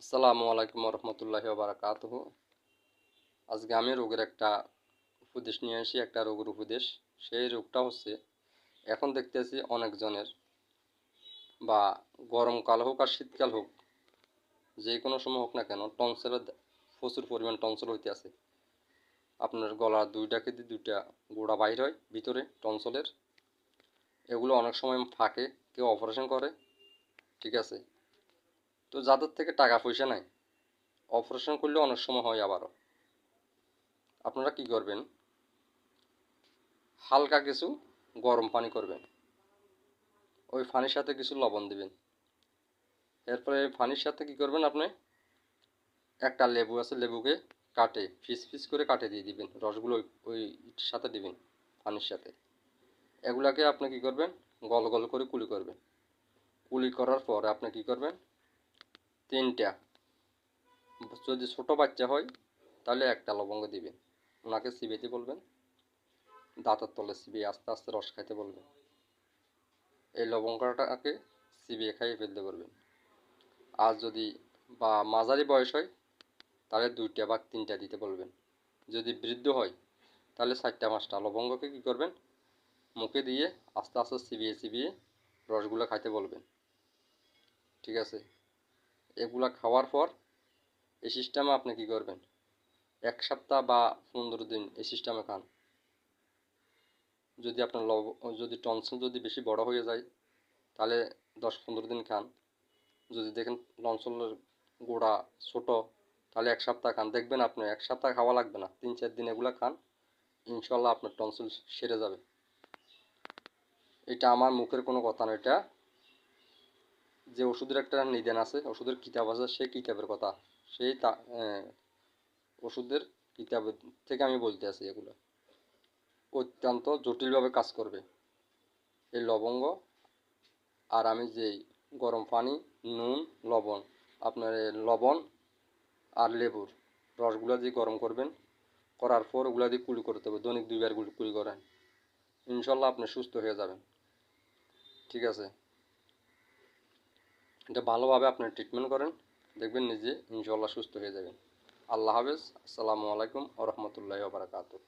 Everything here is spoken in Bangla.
আসসালামু আলাইকুম রহমতুল্লাহি বারাকাতুহু। আজকে আমি রোগের একটা উপদেশ নিয়ে আসি, একটা রোগের উপদেশ। সেই রোগটা হচ্ছে, এখন দেখতেছি অনেকজনের, বা গরমকাল হোক আর শীতকাল হোক, যে কোনো সময় হোক না কেন, টনসিলের প্রচুর পরিমাণ টনসিল হইতে আছে। আপনার গলার দুইটাকে দিয়ে দুইটা গোড়া বাইর হয় ভিতরে টনসিলের। এগুলো অনেক সময় ফাঁকে, কেউ অপারেশন করে, ঠিক আছে। তো যাদের থেকে টাকা পয়সা নাই, অপারেশন করলে অনেক সময় হয় আবারও। আপনারা কি করবেন, হালকা কিছু গরম পানি করবেন, ওই পানির সাথে কিছু লবণ দিবেন। এরপরে পানির সাথে কি করবেন, আপনি একটা লেবু আছে, লেবুকে কাটে পিস পিস করে কাটে দিয়ে দিবেন, রসগুলো ওই সাথে দিবেন পানির সাথে। এগুলাকে আপনি কি করবেন, গল গল করে কুলি করবেন। কুলি করার পর আপনি কি করবেন, তিনটা, যদি ছোট বাচ্চা হয় তাহলে একটা লবঙ্গ দিবেন, ওনাকে চিবিয়ে বলবেন, দাঁতের তলে চিবিয়ে আস্তে আস্তে রস খাইতে বলবেন। এই লবঙ্গটাকে চিবিয়ে খাইয়ে ফেলতে পারবেন। আর যদি বা মাঝারি বয়স হয় তাহলে দুইটা বা তিনটা দিতে বলবেন। যদি বৃদ্ধ হয় তাহলে চারটা পাঁচটা লবঙ্গকে কী করবেন, মুখে দিয়ে আস্তে আস্তে চিবিয়ে চিবিয়ে রসগুলো খাইতে বলবেন, ঠিক আছে। এগুলা খাওয়ার পর এই সিস্টেমে আপনি কী করবেন, 1 সপ্তাহ বা 15 দিন এই সিস্টেমে খান। যদি আপনার যদি টনসিল যদি বেশি বড় হয়ে যায় তাহলে 10-15 দিন খান। যদি দেখেন টনসিলের গোড়া ছোট তাহলে 1 সপ্তাহ খান। দেখবেন আপনি 1 সপ্তাহ খাওয়া লাগবে না, 3-4 দিন এগুলো খান, ইনশাল্লাহ আপনার টনসিল সেরে যাবে। এটা আমার মুখের কোনো কথা না, এটা যে ওষুধের একটা নিদান আছে, ওষুধের কিতাব আছে, সেই কিতাবের কথা, সেই ওষুধের কিতাবের থেকে আমি বলতে আছি। এগুলো অত্যন্ত জটিলভাবে কাজ করবে এই লবঙ্গ। আর আমি যেই গরম পানি, নুন, লবণ, আপনার লবণ আর লেবুর রসগুলো দিয়ে গরম করবেন, করার পর ওগুলা দিয়ে কুলি করতে হবে, দৈনিক 2 বার কুলি করেন, ইনশাল্লাহ আপনি সুস্থ হয়ে যাবেন, ঠিক আছে। এটা ভালোভাবে আপনি ট্রিটমেন্ট করেন, দেখবেন নিজে ইনশাল্লাহ সুস্থ হয়ে যাবেন। আল্লাহ হাফেজ। আসসালামু আলাইকুম ওয়া রাহমাতুল্লাহি ওয়া বারাকাতুহু।